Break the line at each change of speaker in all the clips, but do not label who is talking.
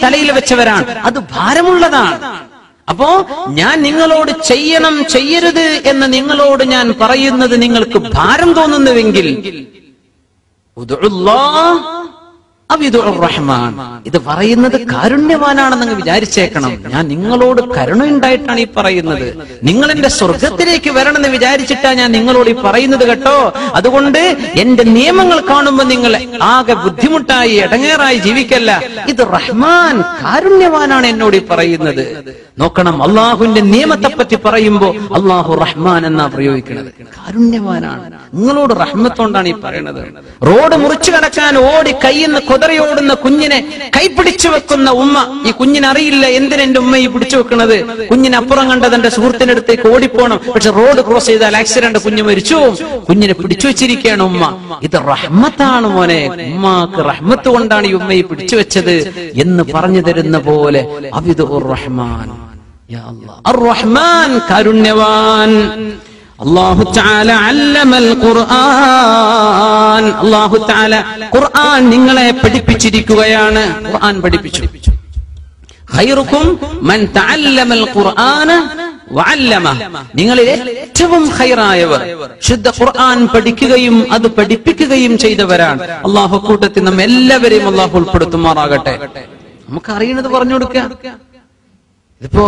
തലയിൽ വെച്ചവരാണ്. അത് ഭാരമുള്ളതാണ്. അപ്പോ ഞാൻ നിങ്ങളോട് ചെയ്യണം ചെയ്യരുത് എന്ന് നിങ്ങളോട് ഞാൻ പറയുന്നത് നിങ്ങൾക്ക് ഭാരം തോന്നുന്നുവെങ്കിൽ റഹ്മാൻ, ഇത് പറയുന്നത് കാരുണ്യവാനാണെന്ന് വിചാരിച്ചേക്കണം. ഞാൻ നിങ്ങളോട് കരുണയുണ്ടായിട്ടാണ് ഈ പറയുന്നത്. നിങ്ങൾ എന്റെ സ്വർഗത്തിലേക്ക് വരണമെന്ന് വിചാരിച്ചിട്ടാ ഞാൻ നിങ്ങളോട് ഈ പറയുന്നത് കേട്ടോ. അതുകൊണ്ട് എന്റെ നിയമങ്ങൾ കാണുമ്പോൾ നിങ്ങൾ ആകെ ബുദ്ധിമുട്ടായി ഇടങ്ങേറായി ജീവിക്കല്ല. ഇത് റഹ്മാൻ കാരുണ്യവാനാണ് എന്നോട് ഈ പറയുന്നത്. നോക്കണം, അള്ളാഹുവിന്റെ നിയമത്തെ പറ്റി പറയുമ്പോ അള്ളാഹു റഹ്മാൻ എന്നാ പ്രയോഗിക്കുന്നത്. കാരുണ്യവാനാണ്, നിങ്ങളോട് റഹ്മത്തോണ്ടാണ് ഈ പറയുന്നത്. റോഡ് മുറിച്ചു കടക്കാൻ ഓടി കയ്യിന്ന് കുതിരയോടുന്ന കുഞ്ഞിനെ കൈപിടിച്ചു വെക്കുന്ന ഉമ്മ, ഈ കുഞ്ഞിനറിയില്ല എന്തിനാ എന്റെ ഉമ്മ ഈ പിടിച്ചു വെക്കുന്നത്. കുഞ്ഞിനപ്പുറം കണ്ടത് എന്റെ സുഹൃത്തിന്റെ അടുത്തേക്ക് ഓടിപ്പോണം, പക്ഷെ റോഡ് ക്രോസ് ചെയ്താൽ ആക്സിഡന്റ്, കുഞ്ഞ് മരിച്ചു. കുഞ്ഞിനെ പിടിച്ചു വെച്ചിരിക്കുകയാണ് ഉമ്മ. ഇത് റഹ്മത്താണ് മോനെ, ഉമ്മാക്ക് റഹ്മത്ത് കൊണ്ടാണ് ഈ ഉമ്മയെ പിടിച്ചു വെച്ചത് എന്ന് പറഞ്ഞു തരുന്ന പോലെ അബിദുർ റഹ്മാൻ, യാ അല്ലാഹ്, അർ-റഹ്മാൻ കാരുണ്യവാൻ. അല്ലാഹു തആല അല്ലമൽ ഖുർആൻ, അല്ലാഹു തആല ഖുർആൻ നിങ്ങളെ പഠിപ്പിച്ചിരിക്കുകയാണ്. ഖുർആൻ പഠിപ്പിച്ചു. ഖൈറുക്കും മൻ തഅല്ലമൽ ഖുർആന വഅല്ലമഹ, നിങ്ങളിൽ ഏറ്റവും ഖൈറായവർ ശുദ്ധ ഖുർആൻ പഠിക്കുകയും അത് പഠിപ്പിക്കുകയും ചെയ്തവരാണ്. അല്ലാഹു കൂട്ടത്തിൽ നമ്മ എല്ലാവരെയും അല്ലാഹു ഉൾപ്പെടുത്തുമാറാകട്ടെ. നമുക്ക് അറിയുന്നത് പറഞ്ഞു കൊടുക്കുക. ഇതിപ്പോ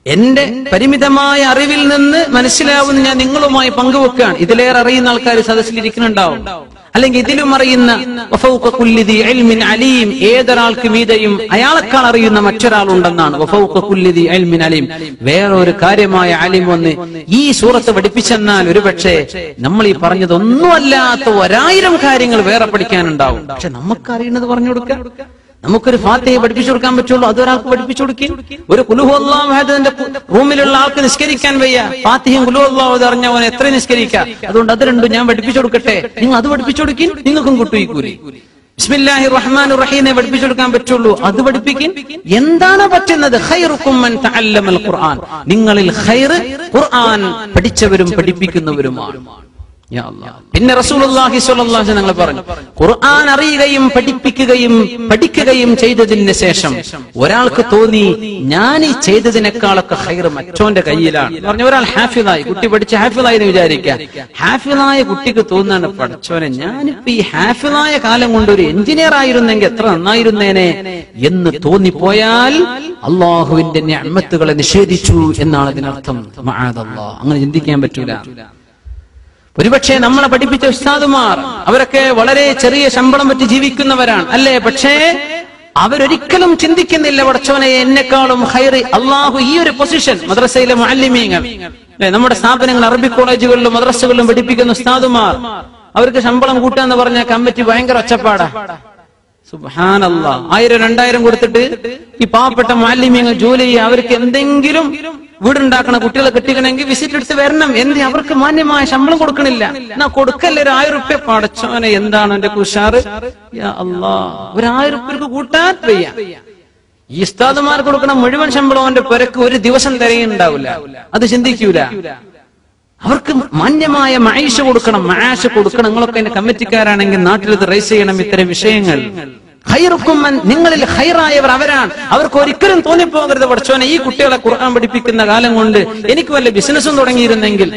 എന്റെ പരിമിതമായ അറിവിൽ നിന്ന് മനസ്സിലാവുന്ന ഞാൻ നിങ്ങളുമായി പങ്കുവെക്കുകയാണ്. ഇതിലേറെ അറിയുന്ന ആൾക്കാർ സദസ്സിലിരിക്കുന്നുണ്ടാവും, അല്ലെങ്കിൽ ഇതിലും അറിയുന്ന വഫൗഖ കുല്ലി ദി ഇൽമിൻ അലീം, ഏതൊരാൾക്ക് മീതെയും അയാളെക്കാൾ അറിയുന്ന മറ്റൊരാളുണ്ടെന്നാണ്. വഫൗഖ കുല്ലി ദി ഇൽമിൻ അലീം, വേറൊരു കാര്യമായ അലീം വന്ന് ഈ സൂറത്ത് പഠിപ്പിച്ചെന്നാൽ ഒരുപക്ഷെ നമ്മൾ ഈ പറഞ്ഞതൊന്നുമല്ലാത്ത 1000 കാര്യങ്ങൾ വേറെ പഠിക്കാനുണ്ടാവും. പക്ഷെ നമുക്ക് അറിയുന്നത് പറഞ്ഞു കൊടുക്കുക. നമുക്കൊരു ഫാത്തിഹ പഠിപ്പിച്ചു കൊടുക്കാൻ പറ്റുള്ളൂ, അതൊരാൾക്ക് പഠിപ്പിച്ചു കൊടുക്കും. ഒരു ഖുൽഹു അല്ലാഹു അഹദിന്റെ റൂമിലുള്ള ആൾക്ക് നിസ്കരിക്കാൻ വയ്യ, ഫാത്തിഹയും ഖുൽഹു അല്ലാഹു അഹദ് അറിഞ്ഞവൻ എത്ര നിസ്കരിക്കാം. അതുകൊണ്ട് അത് രണ്ടും ഞാൻ പഠിപ്പിച്ചു കൊടുക്കട്ടെ, നിങ്ങൾ അത് പഠിപ്പിച്ചു കൊടുക്കും, നിങ്ങൾക്കും കിട്ടും ഈ കൂലി. ബിസ്മില്ലാഹിർ റഹ്മാനിർ റഹീമെ പഠിപ്പിച്ചു കൊടുക്കാൻ പറ്റുള്ളൂ, അത് പഠിപ്പിക്കും. എന്താണ് പറ്റുന്നത്? ഖൈറുക്കും മൻ തഅല്ലമൽ ഖുർആൻ, നിങ്ങളിൽ ഖൈർ ഖുർആൻ പഠിച്ചവരും പഠിപ്പിക്കുന്നവരുമാണ്. പിന്നെ റസൂലുള്ളാഹി സ്വല്ലല്ലാഹു അലൈഹി വസല്ലം പറഞ്ഞു, ഖുർആൻ അറിയുകയും പഠിക്കുകയും ചെയ്തതിന് ശേഷം ഒരാൾക്ക് തോന്നി ഞാൻ ഈ ചെയ്തതിനേക്കാളൊക്കെ ഖൈർ മറ്റോന്റെ കയ്യിലാണ് പറഞ്ഞു. ഒരാൾ ഹാഫിളായി, കുട്ടി പഠിച്ച് ഹാഫിളായി എന്ന് വിചാരിക്കാം. ഹാഫിളായ കുട്ടിക്ക് തോന്നാണ്, പഠിച്ചോനെ ഞാനിപ്പോ ഈ ഹാഫിളായ കാലം കൊണ്ട് ഒരു എഞ്ചിനീയർ ആയിരുന്നെങ്കിൽ എത്ര നന്നായിരുന്നേനെ എന്ന് തോന്നിപ്പോയാൽ അള്ളാഹുവിന്റെ നിഅമത്തുകളെ നിഷേധിച്ചു എന്നാണ് അതിനർത്ഥം. മഅദല്ലാഹ്, അങ്ങനെ ചിന്തിക്കാൻ പറ്റൂല. ഒരുപക്ഷെ നമ്മളെ പഠിപ്പിച്ച ഉസ്താദുമാർ അവരൊക്കെ വളരെ ചെറിയ ശമ്പളം വെച്ച് ജീവിക്കുന്നവരാണ്, അല്ലേ? പക്ഷേ അവരൊരിക്കലും ചിന്തിക്കുന്നില്ല, പടച്ചവനെ എന്നെക്കാളും ഖൈറ് അള്ളാഹു ഈ ഒരു പൊസിഷൻ. മദ്രസയിലെ മുഅല്ലിമീങ്ങൾ, നമ്മുടെ സ്ഥാപനങ്ങൾ അറബി കോളേജുകളിലും മദ്രസകളിലും പഠിപ്പിക്കുന്ന ഉസ്താദുമാർ, അവർക്ക് ശമ്പളം കൂട്ടാന്ന് പറഞ്ഞാൽ കമ്മിറ്റി ഭയങ്കര ഒച്ചപ്പാടാ. സുബ്ഹാനല്ലാഹ്, 1000-2000 കൊടുത്തിട്ട് ഈ പാവപ്പെട്ട മുഅല്ലിമീങ്ങൾ ജോലി ചെയ്യുക. അവർക്ക് എന്തെങ്കിലും വീടുണ്ടാക്കണ കുട്ടികളെ കെട്ടിക്കണമെങ്കിൽ വിസിറ്റ് എടുത്ത് വരണം. എന്ത് അവർക്ക് മാന്യമായ ശമ്പളം കൊടുക്കണില്ല? എന്നാ കൊടുക്കല്ലേ ഒരു 1000 റുപ്യ. പടച്ചോനെ എന്താണ് എന്റെ കുഷാറ്, യാ അല്ലാഹ്, ഒരു 1000 റുപ്യക്ക് കൂട്ടാൻ വയ്യ. ഈ ഉസ്താദുമാർ കൊടുക്കണ മുഴുവൻ ശമ്പളം അവന്റെ പുരക്ക് ഒരു ദിവസം തിരയുണ്ടാവില്ല. അത് ചിന്തിക്കൂല. അവർക്ക് മാന്യമായ മഈഷ കൊടുക്കണം, മആഷ് കൊടുക്കണം. നിങ്ങളൊക്കെ എന്റെ കമ്മിറ്റിക്കാരാണെങ്കിൽ നാട്ടിൽ ഇത് റൈസ് ചെയ്യണം ഇത്തരം വിഷയങ്ങൾ. ഖൈറുക്കും മൻ, നിങ്ങളിൽ ഖൈറായവർ അവരാണ്. അവർക്ക് ഒരിക്കലും തോന്നിപ്പോകരുത്, പടച്ചോനെ ഈ കുട്ടികളെ ഖുർആൻ പഠിപ്പിക്കുന്ന കാലം കൊണ്ട് എനിക്ക് വല്ല ബിസിനസ്സും തുടങ്ങിയിരുന്നെങ്കിൽ,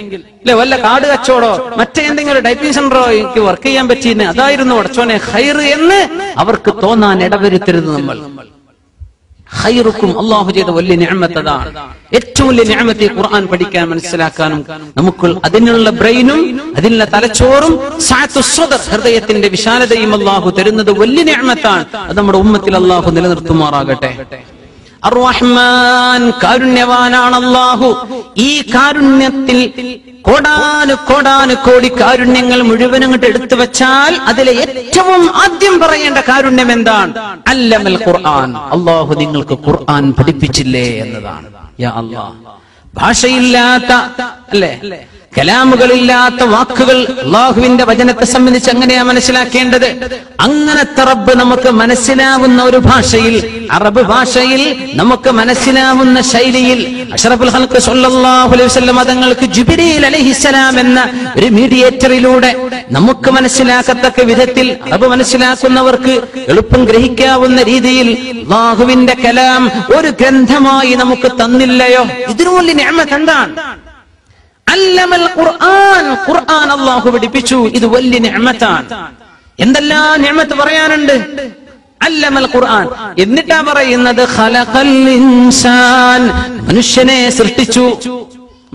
അല്ലെ വല്ല കാട് കച്ചവടോ മറ്റേന്തെങ്കിലും ടൈപ്പിംഗ് സെന്ററോ എനിക്ക് വർക്ക് ചെയ്യാൻ പറ്റിയെന്ന്, അതായിരുന്നു പടച്ചോനെ ഖൈർ എന്ന് അവർക്ക് തോന്നാൻ ഇടവരുത്തരുത് നമ്മൾ. ഖൈറുക്കും അല്ലാഹു ചെയ്ത വലിയ നിഅമത്ത് അതാണ്. ഏറ്റവും വലിയ നിഅമത്ത് ഖുർആൻ പഠിക്കാൻ മനസ്സിലാക്കാനും നമുക്ക് അതിനുള്ള ബ്രെയിനും അതിനുള്ള തലച്ചോറും സഅത്തുസ് സദർ ഹൃദയത്തിന്റെ വിശാലതയും അല്ലാഹു തരുന്നത് വലിയ നിഅമത്താണ്. അത് നമ്മുടെ ഉമ്മത്തിൽ അല്ലാഹു നിലനിർത്തുമാറാകട്ടെ. അർ-റഹ്മാൻ, കാരുണ്യവാനാണ് അല്ലാഹു. ഈ കാരുണ്യത്തിൽ കോടാനുകോടി കാരുണ്യങ്ങൾ മുഴുവൻ അങ്ങോട്ട് എടുത്തു വെച്ചാൽ അതിലെ ഏറ്റവും ആദ്യം പറയേണ്ട കാരുണ്യം എന്താണ്? അല്ലമൽ ഖുർആൻ, അല്ലാഹു നിങ്ങൾക്ക് ഖുർആൻ പഠിപ്പിച്ചില്ലേ എന്നതാണ്. യാ അല്ലാഹ്, ഭാഷയില്ലാത്ത, അല്ലേ, കലാമുകളില്ലാത്ത വാക്കുകൾ അള്ളാഹുവിന്റെ വചനത്തെ സംബന്ധിച്ച് അങ്ങനെയാ മനസ്സിലാക്കേണ്ടത്. അങ്ങനത്തെ റബ്ബ് നമുക്ക് മനസ്സിലാവുന്ന ഒരു ഭാഷയിൽ, അറബ് ഭാഷയിൽ നമുക്ക് മനസ്സിലാവുന്ന ശൈലിയിൽ അഷ്റഫുൽ ഖൽഖ് സ്വല്ലല്ലാഹു അലൈഹി വസല്ലം തങ്ങൾക്ക് ജിബ്രീൽ അലൈഹിസ്സലാം എന്ന ഒരു മീഡിയേറ്ററിലൂടെ നമുക്ക് മനസ്സിലാക്കത്തക്ക വിധത്തിൽ അറബ് മനസ്സിലാക്കുന്നവർക്ക് എളുപ്പം ഗ്രഹിക്കാവുന്ന രീതിയിൽ അള്ളാഹുവിന്റെ കലാം ഒരു ഗ്രന്ഥമായി നമുക്ക് തന്നില്ലയോ? ഇതിനു വലിയ നിഅമത്ത് എന്താണ്? അല്ലമൽ ഖുർആൻ, ഖുർആൻ അല്ലാഹു പഠിപ്പിച്ചു. ഇത് വലിയ നിഅമത്താണ്. എന്തെല്ലാം നിഅമത്ത് പറയാനുണ്ട്. അല്ലമൽ ഖുർആൻ എന്നിട്ടാ പറയുന്നത് ഖലഖൽ ഇൻസാൻ, മനുഷ്യനെ സൃഷ്ടിച്ചു.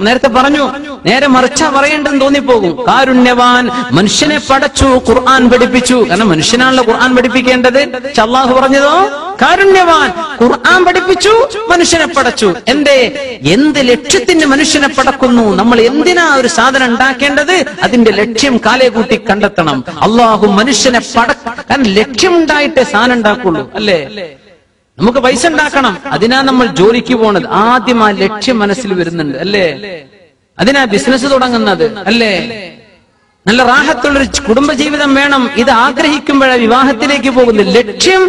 നേരത്തെ പറഞ്ഞു, നേരെ മറിച്ചാ പറയേണ്ടെന്ന് തോന്നിപ്പോകും. കാരുണ്യവാൻ, മനുഷ്യനെ പടച്ചു, ഖുർആൻ പഠിപ്പിച്ചു. കാരണം മനുഷ്യനാണല്ലോ ഖുർആൻ പഠിപ്പിക്കേണ്ടത്. അല്ലാഹു പറഞ്ഞതോ കാരുണ്യവാൻ, ഖുർആൻ പഠിപ്പിച്ചു, മനുഷ്യനെ പടച്ചു. എന്ത് ലക്ഷ്യത്തിന് മനുഷ്യനെ പടക്കുന്നു? നമ്മൾ എന്തിനാ ഒരു സാധനം ഉണ്ടാക്കേണ്ടത്? അതിന്റെ ലക്ഷ്യം കാലേ കൂട്ടി കണ്ടെത്തണം. അള്ളാഹു മനുഷ്യനെ കാരണം ലക്ഷ്യം ഉണ്ടായിട്ടേ സാധനം ഉണ്ടാക്കുള്ളൂ, അല്ലേ? നമുക്ക് പൈസ ഉണ്ടാക്കണം, അതിനാ നമ്മൾ ജോലിക്ക് പോണത്. ആദ്യം ആ ലക്ഷ്യം മനസ്സിൽ വരുന്നുണ്ട്, അല്ലേ? അതിനാ ബിസിനസ് തുടങ്ങുന്നത്, അല്ലേ? നല്ല റാഹത്തുള്ളൊരു കുടുംബജീവിതം വേണം, ഇത് ആഗ്രഹിക്കുമ്പോഴാണ് വിവാഹത്തിലേക്ക് പോകുന്നത്. ലക്ഷ്യം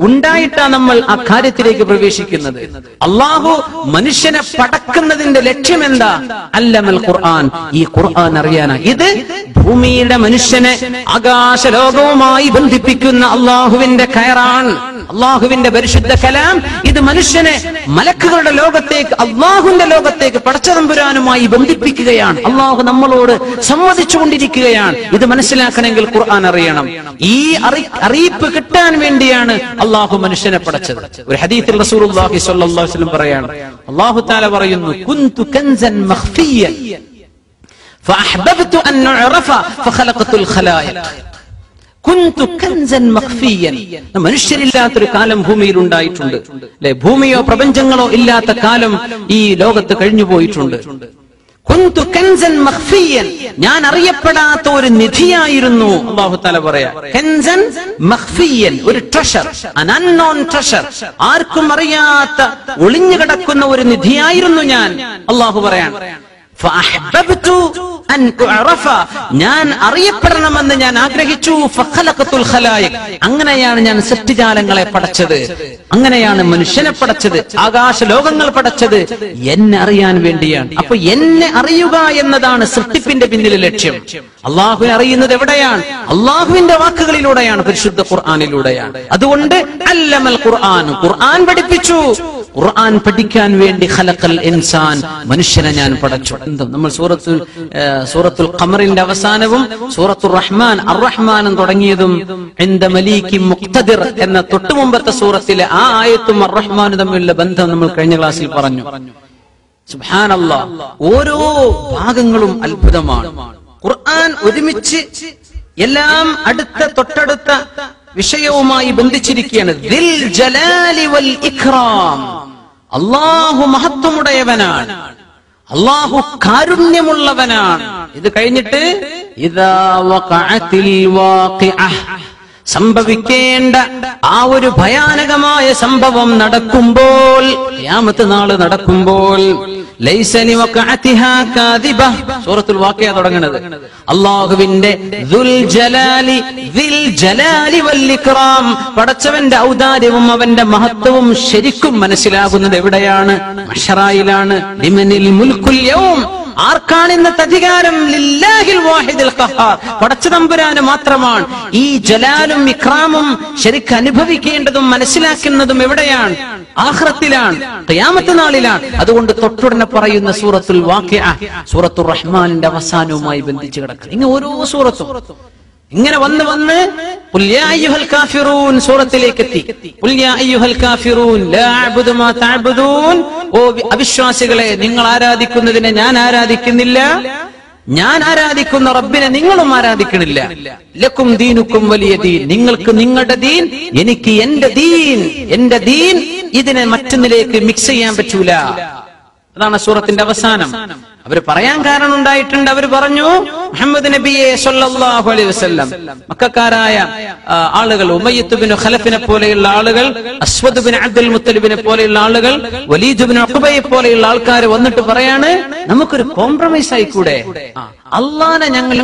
ഉണ്ടായിട്ടാ നമ്മൾ ആ കാര്യത്തിലേക്ക് പ്രവേശിക്കുന്നത്. അള്ളാഹു മനുഷ്യനെ പടക്കുന്നതിന്റെ ലക്ഷ്യം എന്താ? അല്ലമൽ ഖുർആൻ, ഈ ഖുർആൻ അറിയാനാ. ഇത് ഭൂമിയുടെ മനുഷ്യനെ ആകാശലോകവുമായി ബന്ധിപ്പിക്കുന്ന അള്ളാഹുവിന്റെ കയറാണ്, അള്ളാഹുവിന്റെ പരിശുദ്ധ കലാം. ഇത് മനുഷ്യനെ മലക്കുകളുടെ ലോകത്തേക്ക്, അള്ളാഹുവിന്റെ ലോകത്തേക്ക് പടച്ചതമ്പുരാനുമായി ബന്ധിപ്പിക്കുകയാണ്. അള്ളാഹു നമ്മളോട് സംവദിച്ചുകൊണ്ടിരിക്കുകയാണ്. ഇത് മനസ്സിലാക്കണമെങ്കിൽ ഖുർആൻ അറിയണം. ഈ അറിയിപ്പ് കിട്ടാൻ വേണ്ടിയാണ് അള്ളാഹു മനുഷ്യനെ പടച്ചത്. ഒരു ഹദീസിൽ റസൂലുള്ളാഹി സ്വല്ലല്ലാഹു അലൈഹി വസല്ലം പറയാണ്, അള്ളാഹു തആല പറയുന്നു, കുന്തു കൻസൻ മഖ്ഫിയൻ ഫഅഹ്ബബ്തു അൻ ഉഅറഫ ഫഖലഖതുൽ ഖലായിഖ്. കുന്തു കൻസൻ മഖ്ഫിയൻ, മനുഷ്യരില്ലാത്തൊരു കാലം ഭൂമിയിൽ ഉണ്ടായിട്ടുണ്ട്, അല്ലെ? ഭൂമിയോ പ്രപഞ്ചങ്ങളോ ഇല്ലാത്ത കാലം ഈ ലോകത്ത് കഴിഞ്ഞു പോയിട്ടുണ്ട്. കുന്തു കൻസൻ മഖ്ഫിയൻ, ഞാൻ അറിയപ്പെടാത്ത ഒരു നിധിയായിരുന്നു. അല്ലാഹു തആല പറയാ, കൻസൻ മഖ്ഫിയൻ, ഒരു ട്രഷർ, an unknown treasure, ആർക്കും അറിയാത്ത ഒളിഞ്ഞു കിടക്കുന്ന ഒരു നിധിയായിരുന്നു ഞാൻ. അല്ലാഹു പറയാൻ, ഫഅഹ്ബബ്തു അൻ ഉഅറഫ, ഞാൻ അറിയപ്പെടണമെന്ന് ഞാൻ ആഗ്രഹിച്ചു. ഫഖലഖതുൽ ഖലായിഖ്, അങ്ങനെയാണ് ഞാൻ സൃഷ്ടിജാലങ്ങളെ പടച്ചത്, അങ്ങനെയാണ് മനുഷ്യനെ പടച്ചത്, ആകാശ ലോകങ്ങൾ പടച്ചത് എന്നെ അറിയാൻ വേണ്ടിയാണ്. അപ്പൊ എന്നെ അറിയുക എന്നതാണ് സൃഷ്ടിപ്പിന്റെ പിന്നിലെ ലക്ഷ്യം. അള്ളാഹുവിനെ അറിയുന്നത് എവിടെയാണ്? അള്ളാഹുവിന്റെ വാക്കുകളിലൂടെയാണ്, പരിശുദ്ധ ഖുർആനിലൂടെയാണ്. അതുകൊണ്ട് അല്ലമൽ ഖുർആൻ, ഖുർആൻ പഠിപ്പിച്ചു. ഖുർആൻ പഠിക്കാൻ വേണ്ടി ഖലഖൽ ഇൻസാൻ, മനുഷ്യനെ ഞാൻ പടച്ചു. നമ്മൾ സൂറത്തുൽ ഖമറിന്റെ അവസാനവും സൂറത്തുർ റഹ്മാൻ അർ-റഹ്മാനും തുടങ്ങിയതും ഇൻദ മലീകിൻ മുഖ്തദിർ എന്ന തൊട്ടുമുമ്പത്തെ സൂറത്തിലെ ആ ആയത്തും അർ-റഹ്മാനും തമ്മിലുള്ള ബന്ധം നമ്മൾ കഴിഞ്ഞ ക്ലാസ്സിൽ പറഞ്ഞു. സുബ്ഹാനല്ലാഹ്, ഓരോ ഭാഗങ്ങളും അത്ഭുതമാണ്. ഖുർആൻ ഒരുമിച്ച് എല്ലാം തൊട്ടടുത്ത വിഷയവുമായി ബന്ധിച്ചിരിക്കുകയാണ്. ദിൽ ജലാലി വൽ ഇക്റാം, അല്ലാഹു മഹത്വമുടയവനാണ്, അല്ലാഹു കാരുണ്യമുള്ളവനാണ്. ഇത് കഴിഞ്ഞിട്ട് ഇദാ വഖഅത്തിൽ വാഖിഅഹ്, സംഭവിക്കേണ്ട ആ ഒരു ഭയാനകമായ സംഭവം നടക്കുമ്പോൾ, ഖിയാമത്ത് നാൾ നടക്കുമ്പോൾ, ലൈസ ലിവഖഅതിഹാ കാദിബ, സൂറത്തുൽ വാഖിഅ തുടങ്ങുന്നത്. അല്ലാഹുവിന്റെ ദുൽ ജലാലി വൽ ഇക്റാം, പടച്ചവന്റെ ഔദാര്യവും അവന്റെ മഹത്വവും ശരിക്കും മനസ്സിലാകുന്നത് എവിടെയാണ്? മഹ്ശറായിലാണ്. ലിമനിൽ മുൽക്കുൽ യൗം, ആർക്കാണ് ഇന്നത്തെ അധികാരം? ലില്ലാഹിൽ വാഹിദിൽ ഖഹാർ, പടച്ചതമ്പുരാന് മാത്രമാണ്. ഈ ജലാലും ഇക്റാമും ശരിക്കും അനുഭവിക്കേണ്ടതും മനസ്സിലാക്കുന്നതും എവിടെയാണ്? ആഖിറത്തിലാണ്, ഖിയാമത്ത് നാളിലാണ്. അതുകൊണ്ട് തൊട്ടുടനെ പറയുന്ന സൂറത്തുൽ വാഖിഅ സൂറത്തുർ റഹ്മാനിന്റെ അവസാനവുമായി ബന്ധിച്ച് കിടക്കുന്നു. ഇങ്ങനെ ഓരോ സൂറത്തും ഇങ്ങനെ വന്ന് ഖുൽ യാ അയ്യുഹൽ കാഫിറൂൻ സൂറത്തിലേക്ക് എത്തി. ഖുൽ യാ അയ്യുഹൽ കാഫിറൂൻ ലാ അഅ്ബുദു മാ തഅബ്ദൂൻ, ഓ അവിശ്വാസികളെ, നിങ്ങൾ ആരാധിക്കുന്നതിനെ ഞാൻ ആരാധിക്കുന്നില്ല, ഞാൻ ആരാധിക്കുന്ന റബ്ബിനെ നിങ്ങളും ആരാധിക്കണില്ല. ലക്കും ദീനുക്കും വലിയ ദീൻ, നിങ്ങൾക്ക് നിങ്ങളുടെ ദീൻ, എനിക്ക് എന്റെ ദീൻ. ഇതിനെ മറ്റൊന്നിലേക്ക് മിക്സ് ചെയ്യാൻ പറ്റൂല. അതാണ് സൂറത്തിന്റെ അവസാനം. അവര് പറയാൻ കാരണം ഉണ്ടായിട്ടുണ്ട്. അവര് പറഞ്ഞു, മുഹമ്മദ് നബിയെ സ്വല്ലല്ലാഹു അലൈഹി വസല്ലം, മക്കക്കാരായ ആളുകൾ, ഉമയ്യത്ത് ബിൻ ഖലഫിനെ പോലെയുള്ള ആളുകൾ, അസ്വദ് ബിൻ അബ്ദുൽ മുത്തലിബിനെ പോലെയുള്ള ആളുകൾ, വലീദ് ബിൻ ഉഖബയെ പോലെയുള്ള ആൾക്കാർ വന്നിട്ട് പറയാണ്, നമുക്കൊരു കോംപ്രമൈസ് ആയിക്കൂടെ, അള്ളാനെ ഞങ്ങൾ